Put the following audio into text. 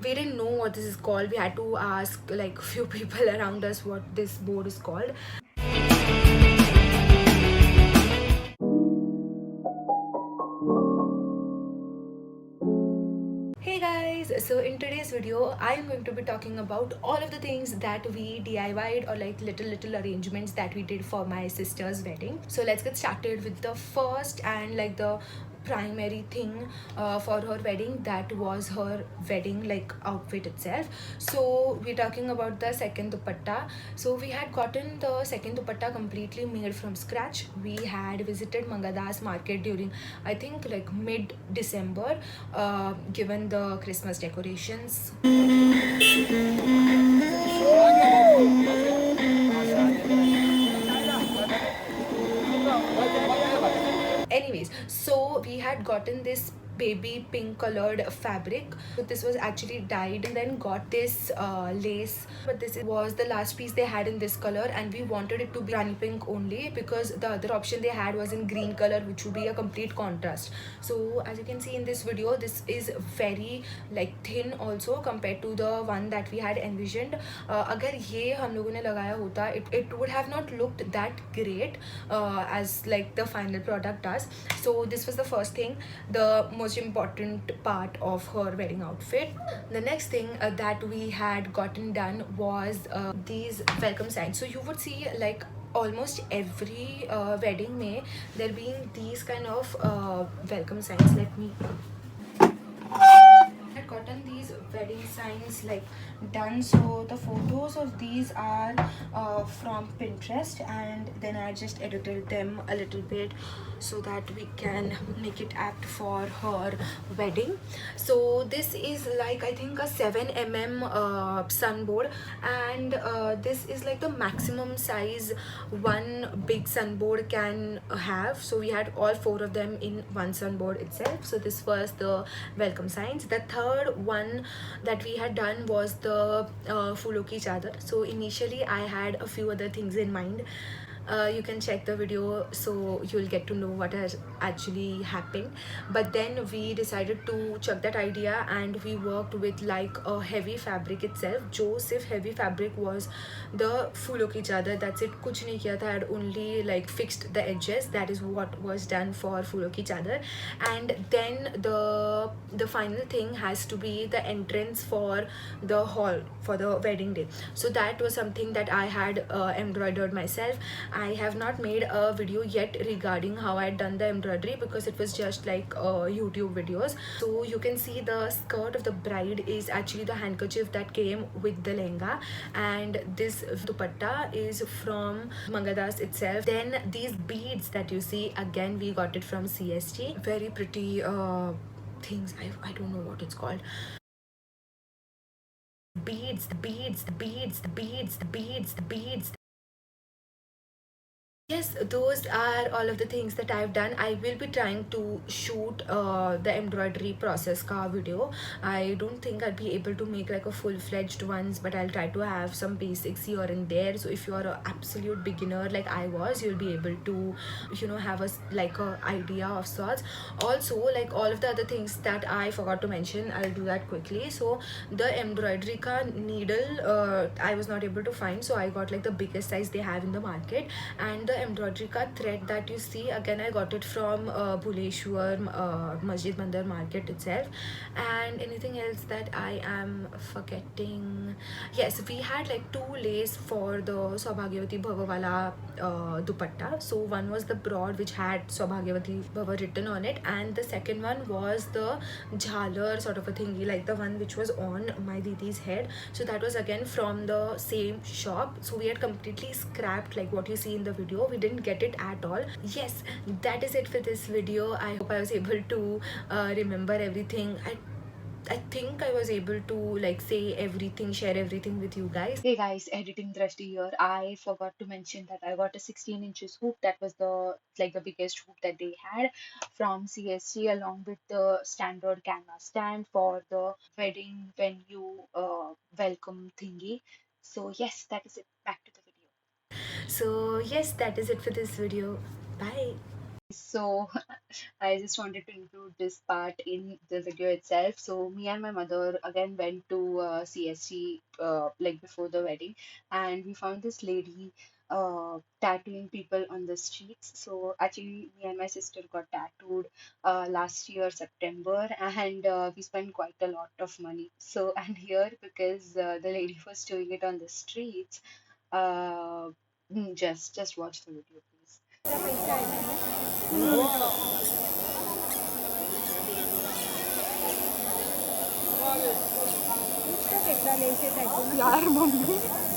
we didn't know what this is called. We had to ask like few people around us what this board is called. Hey guys, so in today's video I am going to be talking about all of the things that we DIY'd, or like little arrangements that we did for my sister's wedding. So let's get started with the first and like the primary thing for her wedding. That was her wedding like outfit itself. So we're talking about the second dupatta. So we had gotten the second dupatta completely made from scratch. We had visited Mangadas market during, I think, like mid December, given the Christmas decorations. Anyways, so we had gotten this baby pink colored fabric. So this was actually dyed and then got this lace, but this was the last piece they had in this color, and we wanted it to be rani pink only because the other option they had was in green color, which would be a complete contrast. So as you can see in this video, this is very like thin also compared to the one that we had envisioned. अगर ये हम लोगों ने लगाया होता, it would have not looked that great as like the final product does. So this was the first thing, the most important part of her wedding outfit. The next thing that we had gotten done was these welcome signs. So you would see like almost every wedding may there being these kind of welcome signs. Let me had gotten these wedding signs like done. So the photos of these are from Pinterest, and then I just edited them a little bit so that we can make it apt for her wedding. So this is like, I think, a 7 mm sunboard, and this is like the maximum size one big sunboard can have. So we had all four of them in one sunboard itself. So this was the welcome signs. The third one that we had done was the Fulo ki chadar. So initially I had a few other things in mind. You can check the video so you'll get to know what has actually happened, but then we decided to chuck that idea and we worked with like a heavy fabric itself. जो सिर्फ heavy fabric was the फूलों की चादर, that's it. कुछ नहीं किया था, I had only like fixed the edges. That is what was done for फूलों की चादर. And then the final thing has to be the entrance for the hall for the wedding day. So that was something that I had embroidered myself. I have not made a video yet regarding how I had done the embroidery because it was just like YouTube videos. So you can see the skirt of the bride is actually the handkerchief that came with the lehenga, and this dupatta is from Mangadas itself. Then these beads that you see, again we got it from CST. Very pretty things. I don't know what it's called. Beads. Yes, those are all of the things that I've done. I will be trying to shoot the embroidery process ka video. I don't think I'll be able to make like a full-fledged ones, but I'll try to have some basics here and there. So if you're an absolute beginner like I was, you'll be able to, you know, have like a idea of sorts. Also, like all of the other things that I forgot to mention, I'll do that quickly. So the embroidery ka needle I was not able to find, so I got like the biggest size they have in the market. And the embroidery ka thread that you see, again I got it from Bhuleshwar Masjid Mandar market itself. And anything else that I am forgetting? Yes, we had like two lace for the Saubhagyavati Bhava wala dupatta. So one was the broad which had Saubhagyavati Bhava written on it, and the second one was the jhalar sort of a thingy, like the one which was on my didi's head. So that was again from the same shop. So we had completely scrapped like what you see in the video. We didn't get it at all. Yes, that is it for this video. I hope I was able to remember everything. I think I was able to like say everything, share everything with you guys. Hey guys, editing Drashti here. I forgot to mention that I got a 16 inches hoop. That was the biggest hoop that they had from CSC, along with the standard camera stand for the wedding venue welcome thingy. So yes, that is it. Back to the video. So yes, that is it for this video. Bye. So I just wanted to include this part in the video itself. So me and my mother again went to CST like before the wedding, and we found this lady tattooing people on the streets. So actually, me and my sister got tattooed last year September, and we spent quite a lot of money. So and here because the lady was doing it on the streets, uh, just watch the video, please. यार mummy